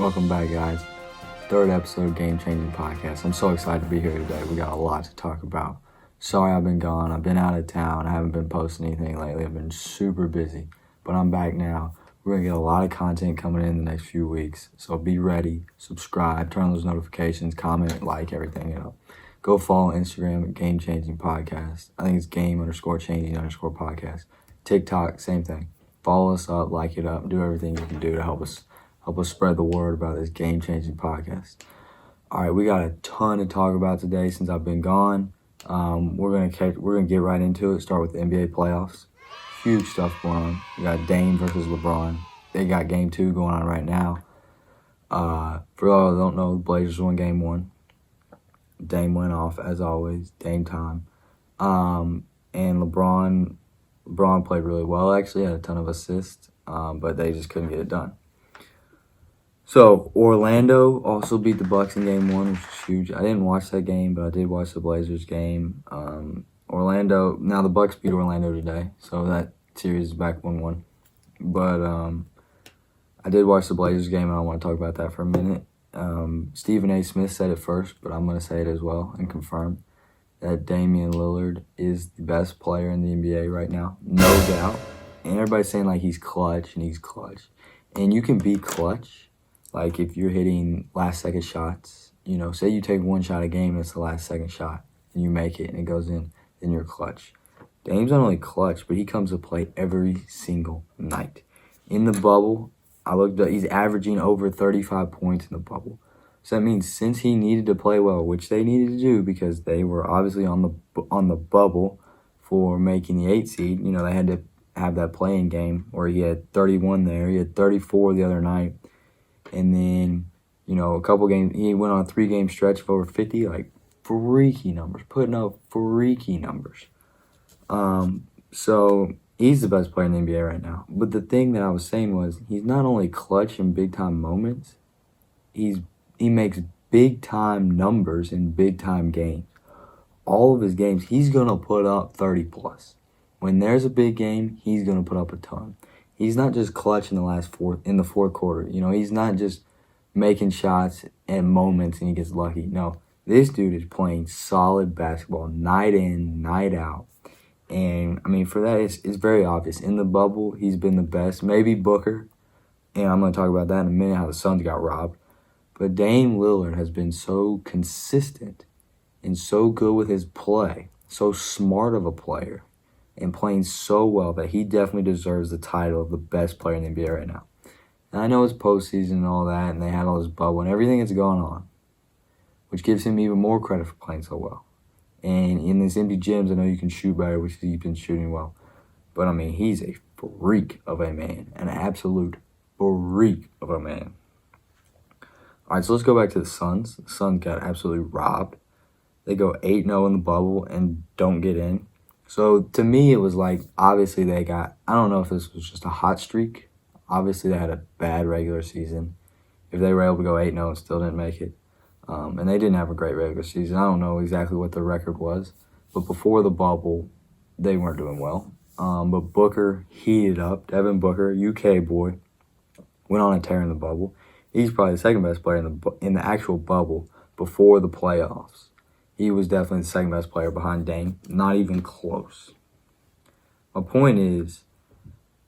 Welcome back, guys. Third episode of Game Changing Podcast. I'm so excited to be here today. We got a lot to talk about. Sorry I've been gone. I've been out of town. I haven't been posting anything lately. I've been super busy, but I'm back now. We're going to get a lot of content coming in the next few weeks, so be ready. Subscribe, turn on those notifications, comment, like, everything. Go follow Instagram at Game Changing Podcast. I think it's game_changing_podcast. TikTok, same thing. Follow us up, like it up, do everything you can do to help us spread the word about this game-changing podcast. All right, we got a ton to talk about today since I've been gone. We're gonna get right into it. Start with the NBA playoffs. Huge stuff going on. We got Dame versus LeBron. They got Game 2 going on right now. For all who don't know, the Blazers won Game 1. Dame went off as always. Dame time. And LeBron played really well. Actually, had a ton of assists, but they just couldn't get it done. So, Orlando also beat the Bucks in Game 1, which is huge. I didn't watch that game, but I did watch the Blazers game. Orlando, now the Bucks beat Orlando today, so that series is back 1-1. But I did watch the Blazers game, and I want to talk about that for a minute. Stephen A. Smith said it first, but I'm going to say it as well and confirm that Damian Lillard is the best player in the NBA right now, no doubt. And everybody's saying, like, he's clutch. And you can be clutch. Like, if you're hitting last-second shots, say you take one shot a game and it's the last-second shot, and you make it and it goes in, then you're clutch. Dame's not only clutch, but he comes to play every single night. In the bubble, I looked up, he's averaging over 35 points in the bubble. So that means since he needed to play well, which they needed to do because they were obviously on the bubble for making the 8 seed, they had to have that playing game where he had 31 there, he had 34 the other night. And then, a couple games, he went on a 3-game stretch of over 50, like freaky numbers, putting up freaky numbers. So he's the best player in the NBA right now. But the thing that I was saying was he's not only clutch in big-time moments, he makes big-time numbers in big-time games. All of his games, he's going to put up 30-plus. When there's a big game, he's going to put up a ton. He's not just clutch in the fourth quarter. He's not just making shots at moments and he gets lucky. No, this dude is playing solid basketball night in, night out. And, for that, it's very obvious. In the bubble, he's been the best. Maybe Booker, and I'm going to talk about that in a minute, how the Suns got robbed. But Dame Lillard has been so consistent and so good with his play, so smart of a player, and playing so well that he definitely deserves the title of the best player in the NBA right now. And I know it's postseason and all that, and they had all this bubble and everything that's going on, which gives him even more credit for playing so well. And in these empty gyms, I know you can shoot better, which he's been shooting well. But, he's a freak of a man, an absolute freak of a man. All right, so let's go back to the Suns. The Suns got absolutely robbed. They go 8-0 in the bubble and don't get in. So, to me, it was like, obviously they got, I don't know if this was just a hot streak. Obviously, they had a bad regular season. If they were able to go 8-0 and still didn't make it. And they didn't have a great regular season. I don't know exactly what the record was. But before the bubble, they weren't doing well. But Booker heated up. Devin Booker, UK boy, went on a tear in the bubble. He's probably the second best player in the actual bubble before the playoffs. He was definitely the second best player behind Dame. Not even close. My point is,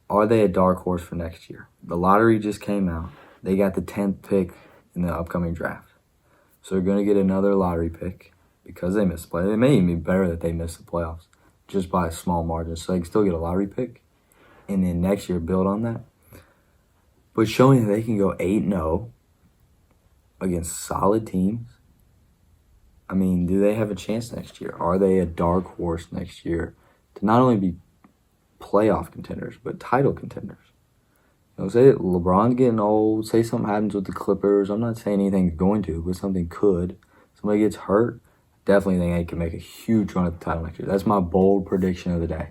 are they a dark horse for next year? The lottery just came out. They got the 10th pick in the upcoming draft. So they're going to get another lottery pick because they missed the playoffs. It may even be better that they missed the playoffs just by a small margin. So they can still get a lottery pick and then next year build on that. But showing that they can go 8-0 against solid teams, do they have a chance next year? Are they a dark horse next year to not only be playoff contenders, but title contenders? Say LeBron's getting old. Say something happens with the Clippers. I'm not saying anything's going to, but something could. Somebody gets hurt. Definitely think they can make a huge run at the title next year. That's my bold prediction of the day.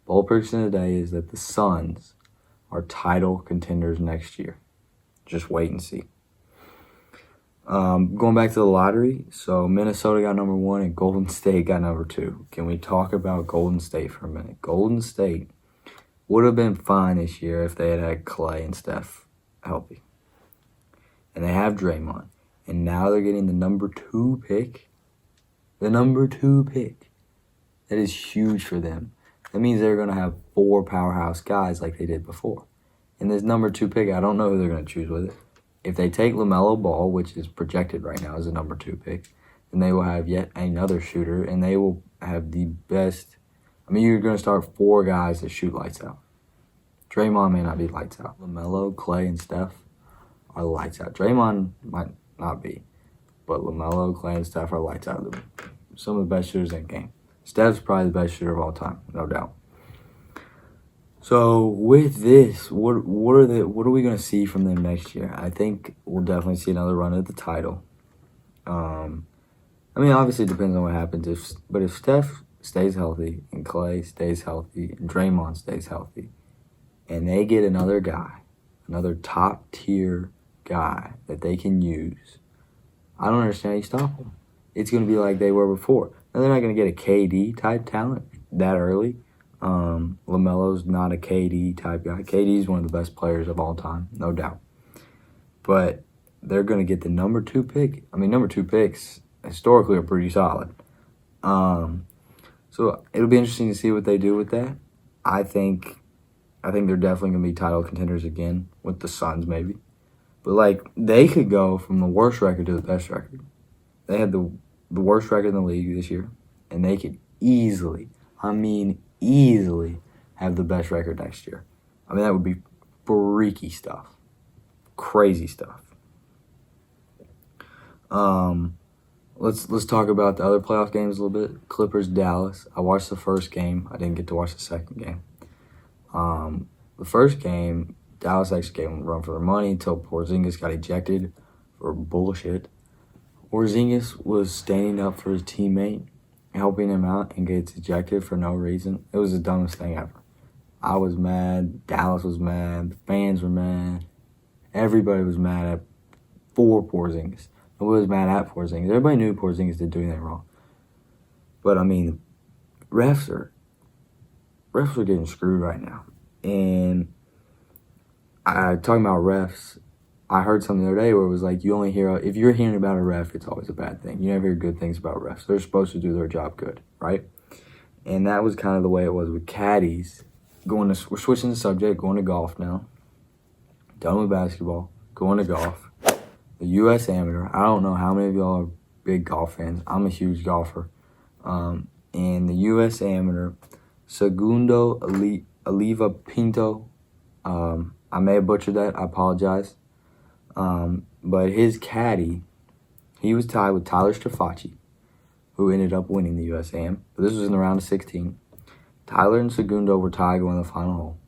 Bold prediction of the day is that the Suns are title contenders next year. Just wait and see. Going back to the lottery, so Minnesota got number 1 and Golden State got number 2. Can we talk about Golden State for a minute? Golden State would have been fine this year if they had had Clay and Steph healthy. have Draymond, and now they're getting the number 2 pick. The number 2 pick. That is huge for them. That means they're going to have 4 powerhouse guys like they did before. And this number 2 pick, I don't know who they're going to choose with it. If they take LaMelo Ball, which is projected right now as a number 2 pick, then they will have yet another shooter, and they will have the best. I mean, you're going to start 4 guys that shoot lights out. Draymond may not be lights out. LaMelo, Clay, and Steph are lights out. Draymond might not be, but LaMelo, Clay, and Steph are lights out. Some of the best shooters in the game. Steph's probably the best shooter of all time, no doubt. So with this, what are we gonna see from them next year? I think we'll definitely see another run at the title. I mean, obviously it depends on what happens. But if Steph stays healthy and Clay stays healthy and Draymond stays healthy, and they get another guy, another top tier guy that they can use, I don't understand how you stop them. It's gonna be like they were before. Now they're not gonna get a KD type talent that early. LaMelo's not a KD type guy. KD's one of the best players of all time, no doubt. But they're going to get the number 2 pick. I mean, number 2 picks historically are pretty solid. So it'll be interesting to see what they do with that. I think they're definitely going to be title contenders again with the Suns maybe. But, like, they could go from the worst record to the best record. They had the worst record in the league this year, and they could easily have the best record next year. I mean, that would be freaky stuff. Crazy stuff. Let's talk about the other playoff games a little bit. Clippers, Dallas. I watched the first game. I didn't get to watch the second game. The first game, Dallas actually gave them a run for their money until Porzingis got ejected for bullshit. Porzingis was standing up for his teammate, helping him out, and gets ejected for no reason. It was the dumbest thing ever. I was mad. Dallas was mad. The fans were mad. Everybody was mad for Porzingis. Nobody was mad at Porzingis. Everybody knew Porzingis didn't do anything wrong. But, I mean, refs are getting screwed right now. And talking about refs, I heard something the other day where it was like, you only hear, if you're hearing about a ref, it's always a bad thing. You never hear good things about refs. They're supposed to do their job good, right? And that was kind of the way it was with caddies. We're switching the subject, going to golf now. Done with basketball, going to golf. The U.S. Amateur. I don't know how many of y'all are big golf fans. I'm a huge golfer. And the U.S. Amateur, Segundo Oliva Pinto. I may have butchered that. I apologize. But his caddy, he was tied with Tyler Strafaci, who ended up winning the U.S. Am. But this was in the round of 16. Tyler and Segundo were tied going to the final hole.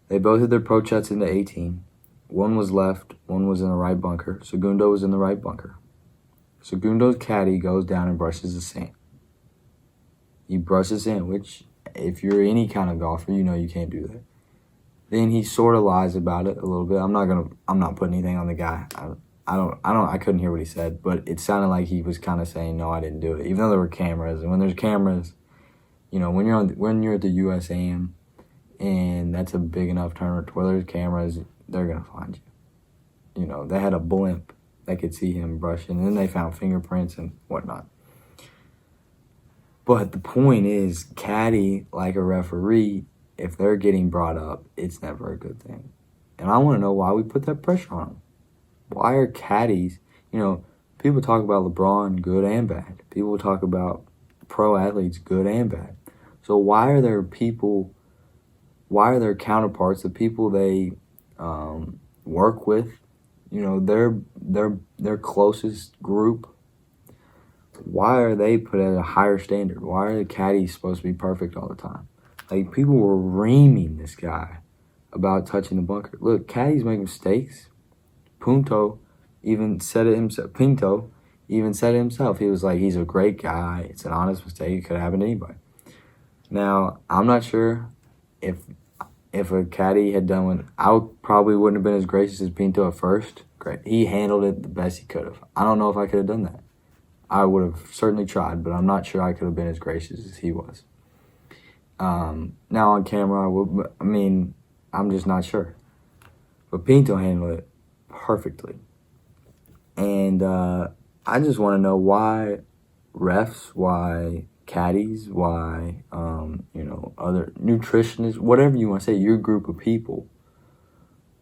They both had their pro shots into 18. One was left, one was in the right bunker. Segundo was in the right bunker. Segundo's caddy goes down and brushes the sand. He brushes in, which, if you're any kind of golfer, you know you can't do that. Then he sort of lies about it a little bit. I'm not putting anything on the guy. I couldn't hear what he said, but it sounded like he was kind of saying, no, I didn't do it, even though there were cameras. And when there's cameras, you know, when you're at the US Am, and that's a big enough tournament where there's cameras, they're gonna find you. You know, they had a blimp that could see him brushing, and then they found fingerprints and whatnot. But the point is, caddy, like a referee, if they're getting brought up, it's never a good thing. And I want to know why we put that pressure on them. Why are caddies, you know, people talk about LeBron good and bad. People talk about pro athletes good and bad. So why are there counterparts, the people they work with, you know, their closest group, why are they put at a higher standard? Why are the caddies supposed to be perfect all the time? Like, people were reaming this guy about touching the bunker. Look, caddies make mistakes. Pinto even said it himself. He was like, he's a great guy. It's an honest mistake. It could happen to anybody. Now, I'm not sure if a caddy had done one. I probably wouldn't have been as gracious as Pinto at first. Great. He handled it the best he could have. I don't know if I could have done that. I would have certainly tried, but I'm not sure I could have been as gracious as he was. Now on camera, I'm just not sure. But Pinto handled it perfectly. And I just want to know why refs, why caddies, why, other nutritionists, whatever you want to say, your group of people,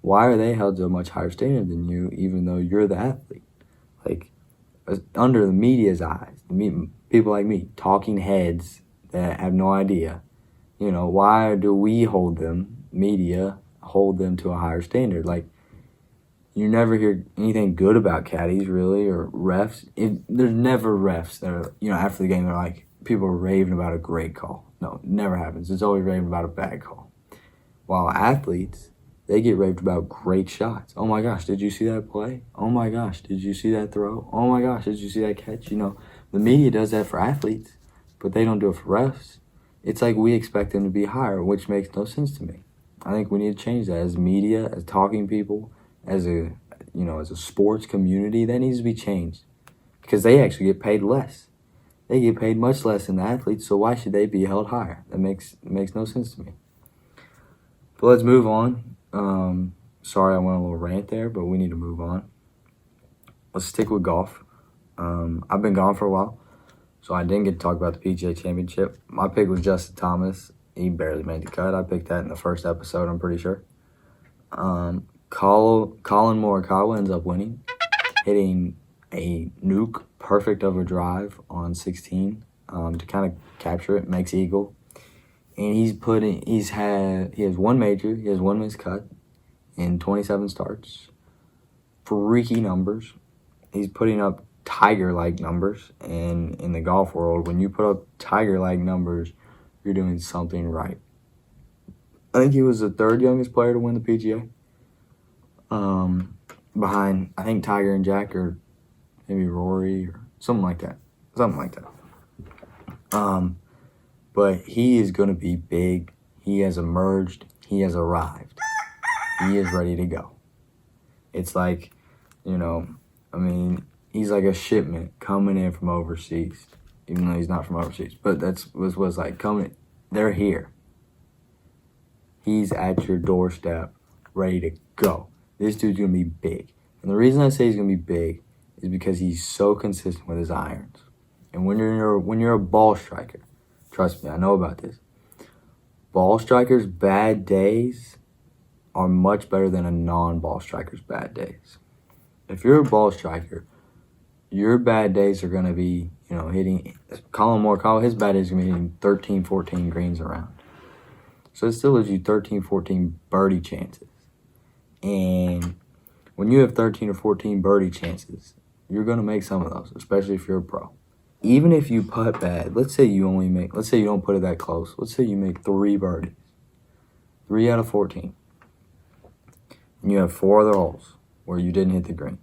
why are they held to a much higher standard than you, even though you're the athlete? Like, under the media's eyes, people like me, talking heads that have no idea, why do we hold them, media, hold them to a higher standard? Like, you never hear anything good about caddies, really, or refs. There's never refs that are, after the game, they're like, people are raving about a great call. No, it never happens. It's always raving about a bad call. While athletes, they get raved about great shots. Oh my gosh, did you see that play? Oh my gosh, did you see that throw? Oh my gosh, did you see that catch? The media does that for athletes, but they don't do it for refs. It's like we expect them to be higher, which makes no sense to me. I think we need to change that as media, as talking people, as a sports community. That needs to be changed because they actually get paid less. They get paid much less than the athletes, so why should they be held higher? That makes no sense to me. But let's move on. Sorry I went on a little rant there, but we need to move on. Let's stick with golf. I've been gone for a while, so I didn't get to talk about the PGA Championship. My pick was Justin Thomas. He barely made the cut. I picked that in the first episode, I'm pretty sure. Collin Morikawa ends up winning, hitting a nuke, perfect of a drive on 16 to kind of capture it, makes eagle. And he has one major, he has one missed cut in 27 starts. Freaky numbers. He's putting up Tiger-like numbers. And in the golf world, when you put up Tiger-like numbers, you're doing something right. I think he was the third youngest player to win the PGA. Behind, I think Tiger and Jack, or maybe Rory, or something like that. But he is going to be big. He has emerged. He has arrived. He is ready to go. It's like, he's like a shipment coming in from overseas, even though he's not from overseas. But that's what's like coming. They're here. He's at your doorstep, ready to go. This dude's going to be big. And the reason I say he's going to be big is because he's so consistent with his irons. And when you're a ball striker, trust me, I know about this. Ball strikers' bad days are much better than a non-ball striker's bad days. If you're a ball striker, your bad days are going to be, hitting Collin Morikawa, his bad days are going to be hitting 13, 14 greens around. So it still gives you 13, 14 birdie chances. And when you have 13 or 14 birdie chances, you're going to make some of those, especially if you're a pro. Even if you putt bad, let's say you don't put it that close. Let's say you make 3 birdies. 3 out of 14. And you have 4 other holes where you didn't hit the green.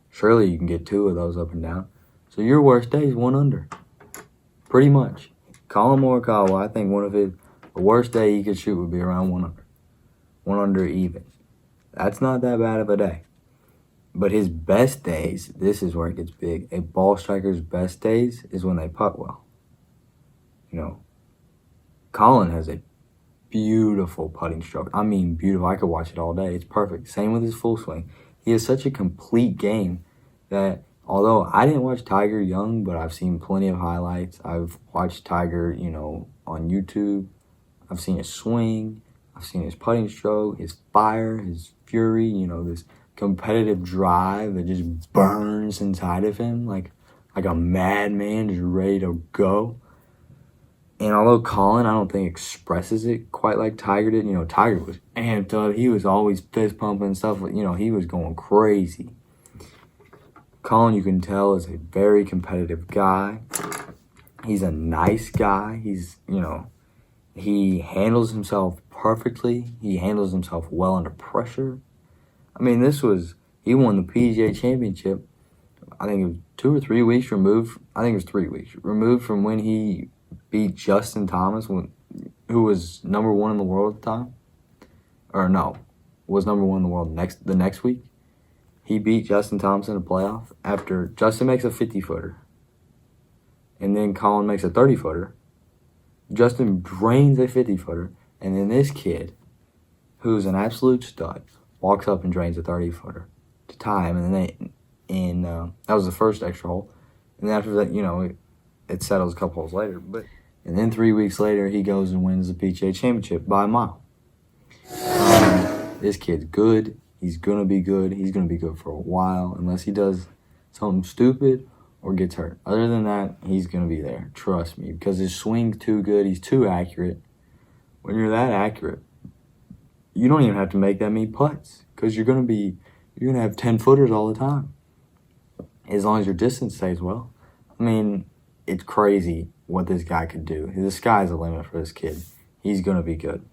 Surely you can get 2 of those up and down. So your worst day is 1 under. Pretty much. Collin Morikawa, I think the worst day he could shoot would be around 1 under. 1 under even. That's not that bad of a day. But his best days, this is where it gets big. A ball striker's best days is when they putt well. Collin has a beautiful putting stroke. I mean, beautiful. I could watch it all day. It's perfect. Same with his full swing. He has such a complete game that, although I didn't watch Tiger young, but I've seen plenty of highlights. I've watched Tiger, on YouTube. I've seen his swing. I've seen his putting stroke, his fire, his fury, this competitive drive that just burns inside of him like a madman just ready to go. And although Collin, I don't think expresses it quite like Tiger did. Tiger was amped up. He was always fist pumping and stuff. He was going crazy. Collin, you can tell, is a very competitive guy. He's a nice guy. He's, he handles himself perfectly. He handles himself well under pressure. I mean, he won the PGA Championship, I think it was 2 or 3 weeks removed. I think it was 3 weeks removed from when he beat Justin Thomas, who was number 1 in the world at the time. Or no, was number 1 in the world the next week. He beat Justin Thomas in a playoff after Justin makes a 50-footer. And then Collin makes a 30-footer. Justin drains a 50-footer. And then this kid, who's an absolute stud, walks up and drains a 30-footer to tie him. And then And that was the first extra hole. And then after that, it settles a couple holes later. And then 3 weeks later, he goes and wins the PGA Championship by a mile. This kid's good. He's going to be good. He's going to be good for a while unless he does something stupid or gets hurt. Other than that, he's going to be there. Trust me. Because his swing's too good. He's too accurate. When you're that accurate, you don't even have to make that many putts because you're going to have 10-footers all the time as long as your distance stays well. I mean, it's crazy what this guy could do. The sky's the limit for this kid. He's going to be good.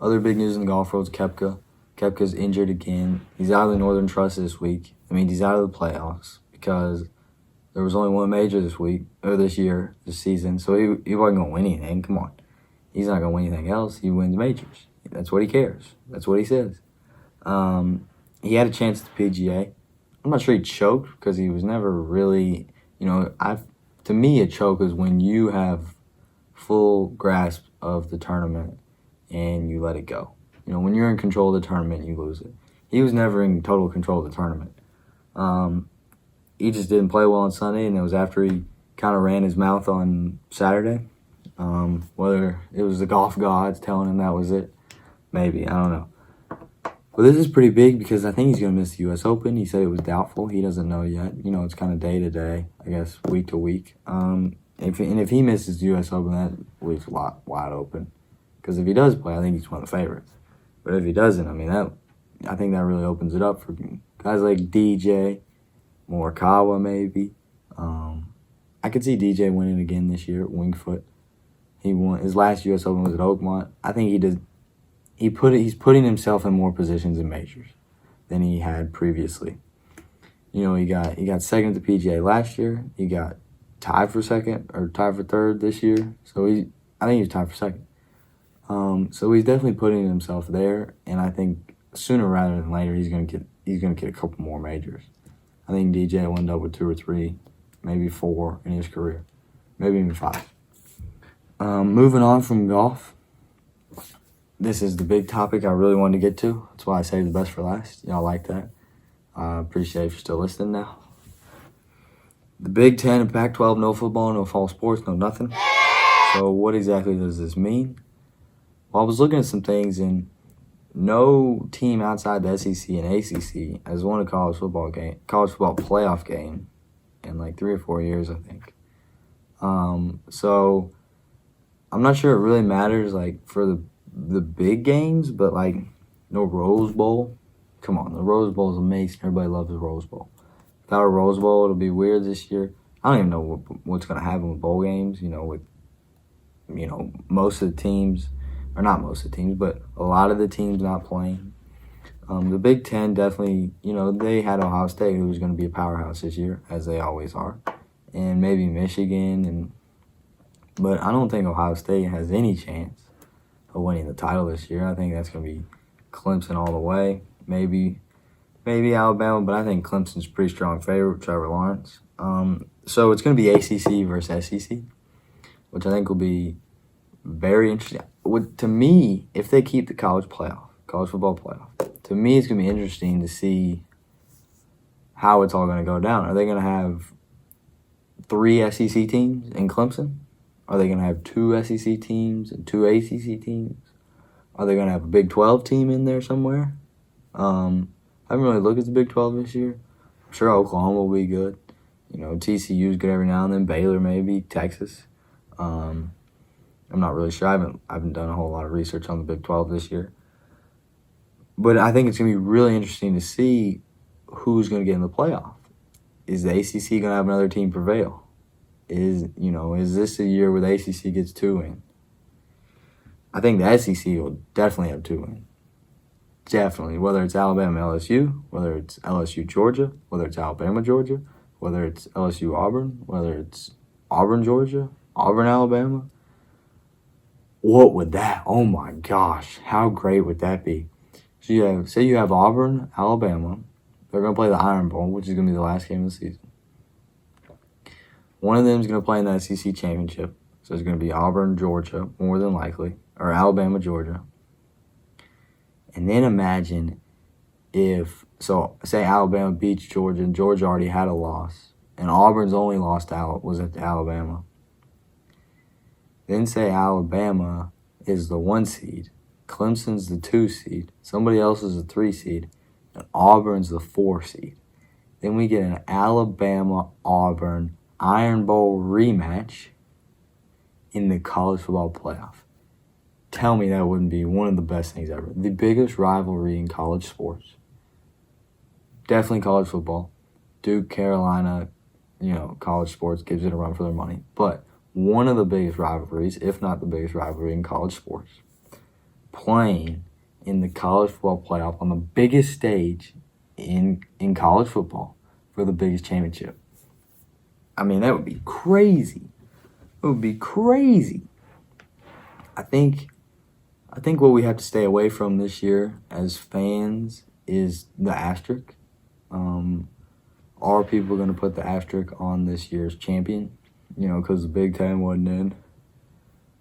Other big news in the golf world is Koepka. Koepka's injured again. He's out of the Northern Trust this week. I mean, he's out of the playoffs because there was only one major this season, so he wasn't going to win anything. Come on. He's not going to win anything else. He wins majors. That's what he cares. That's what he says. He had a chance at the PGA. I'm not sure he choked because he was never really, to me, a choke is when you have full grasp of the tournament and you let it go. When you're in control of the tournament, you lose it. He was never in total control of the tournament. He just didn't play well on Sunday, and it was after he kind of ran his mouth on Saturday. Whether it was the golf gods telling him that was it, maybe, I don't know. But this is pretty big because I think he's going to miss the U.S. Open. He said it was doubtful. He doesn't know yet. It's kind of day to day, I guess, week to week. If he misses the U.S. Open, that leaves a lot wide open. Because if he does play, I think he's one of the favorites. But if he doesn't, I think that really opens it up for guys like DJ, Morikawa maybe. I could see DJ winning again this year at Winged Foot. He won his last U.S. Open was at Oakmont. I think he's putting himself in more positions in majors than he had previously. He got second at the PGA last year. He got tied for second or tied for third this year. So I think he's tied for second. So he's definitely putting himself there, and I think sooner rather than later he's gonna get a couple more majors. I think DJ will end up with 2 or 3, maybe 4 in his career, maybe even 5. Moving on from golf, this is the big topic I really wanted to get to. That's why I saved the best for last. Y'all like that? I appreciate if you're still listening now. The Big Ten and Pac-12, no football, no fall sports, no nothing. So what exactly does this mean? Well, I was looking at some things, and no team outside the SEC and ACC has won a college football playoff game in like 3 or 4 years, I think. So I'm not sure it really matters like for the big games, but like no Rose Bowl. Come on, the Rose Bowl is amazing. Everybody loves the Rose Bowl. Without a Rose Bowl, it'll be weird this year. I don't even know what's going to happen with bowl games. With most of the teams. Or not most of the teams, but a lot of the teams not playing. The Big Ten definitely, they had Ohio State, who was going to be a powerhouse this year, as they always are, and maybe Michigan. But I don't think Ohio State has any chance of winning the title this year. I think that's going to be Clemson all the way. Maybe Alabama, but I think Clemson's a pretty strong favorite with Trevor Lawrence. So it's going to be ACC versus SEC, which I think will be very interesting. To me, if they keep the college football playoff, to me it's going to be interesting to see how it's all going to go down. Are they going to have 3 SEC teams in Clemson? Are they going to have 2 SEC teams and 2 ACC teams? Are they going to have a Big 12 team in there somewhere? I haven't really looked at the Big 12 this year. I'm sure Oklahoma will be good. TCU's good every now and then. Baylor maybe. Texas. I'm not really sure. I haven't done a whole lot of research on the Big 12 this year. But I think it's going to be really interesting to see who's going to get in the playoff. Is the ACC going to have another team prevail? Is this a year where the ACC gets 2 in? I think the SEC will definitely have 2 in. Definitely. Whether it's Alabama, LSU, whether it's LSU, Georgia, whether it's Alabama, Georgia, whether it's LSU, Auburn, whether it's Auburn, Georgia, Auburn, Alabama. What would that? Oh my gosh, how great would that be? So you have Auburn, Alabama. They're going to play the Iron Bowl, which is going to be the last game of the season. One of them is going to play in the SEC championship. So it's going to be Auburn, Georgia, more than likely, or Alabama, Georgia. And then imagine if So say Alabama beats Georgia, and Georgia already had a loss, and Auburn's only loss was at Alabama. Then say Alabama is the 1 seed, Clemson's the 2 seed, somebody else is the 3 seed, and Auburn's the 4 seed. Then we get an Alabama-Auburn Iron Bowl rematch in the college football playoff. Tell me that wouldn't be one of the best things ever. The biggest rivalry in college sports. Definitely college football. Duke, Carolina, college sports gives it a run for their money. But one of the biggest rivalries, if not the biggest rivalry in college sports, playing in the college football playoff on the biggest stage in college football for the biggest championship. I mean, that would be crazy. It would be crazy. I think what we have to stay away from this year as fans is the asterisk. Are people going to put the asterisk on this year's champion? Because the Big Ten wasn't in.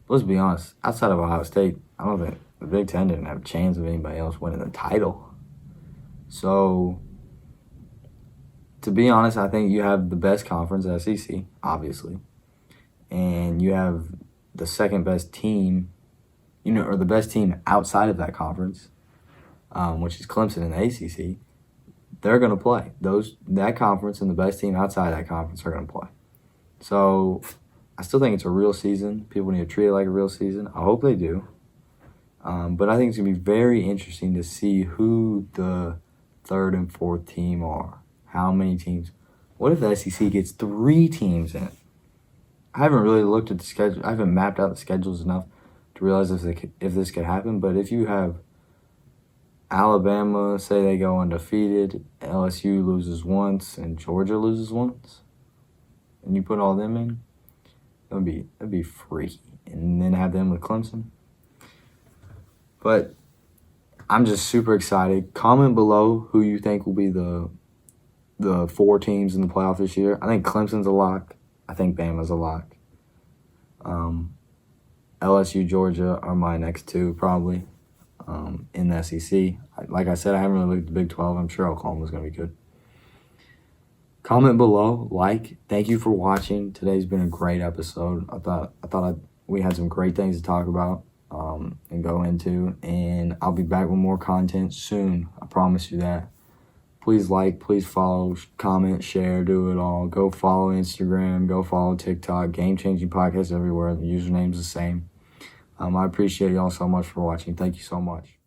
Let's be honest. Outside of Ohio State, I don't think the Big Ten didn't have a chance of anybody else winning the title. So, to be honest, I think you have the best conference, SEC, obviously. And you have the second best team, or the best team outside of that conference, which is Clemson and the ACC. They're going to play. That conference and the best team outside that conference are going to play. So, I still think it's a real season. People need to treat it like a real season. I hope they do. But I think it's going to be very interesting to see who the third and fourth team are. How many teams? What if the SEC gets 3 teams in? I haven't really looked at the schedule. I haven't mapped out the schedules enough to realize if this could happen. But if you have Alabama, say they go undefeated, LSU loses once, and Georgia loses once, and you put all them in, that'd be freaky. And then have them with Clemson. But I'm just super excited. Comment below who you think will be the 4 teams in the playoff this year. I think Clemson's a lock. I think Bama's a lock. LSU, Georgia are my next 2 probably in the SEC. Like I said, I haven't really looked at the Big 12. I'm sure Oklahoma's going to be good. Comment below, Thank you for watching. Today's been a great episode. I thought we had some great things to talk about and go into, and I'll be back with more content soon. I promise you that. Please please follow, comment, share, do it all. Go follow Instagram, go follow TikTok, Game Changing Podcast everywhere. The username's the same. I appreciate y'all so much for watching. Thank you so much.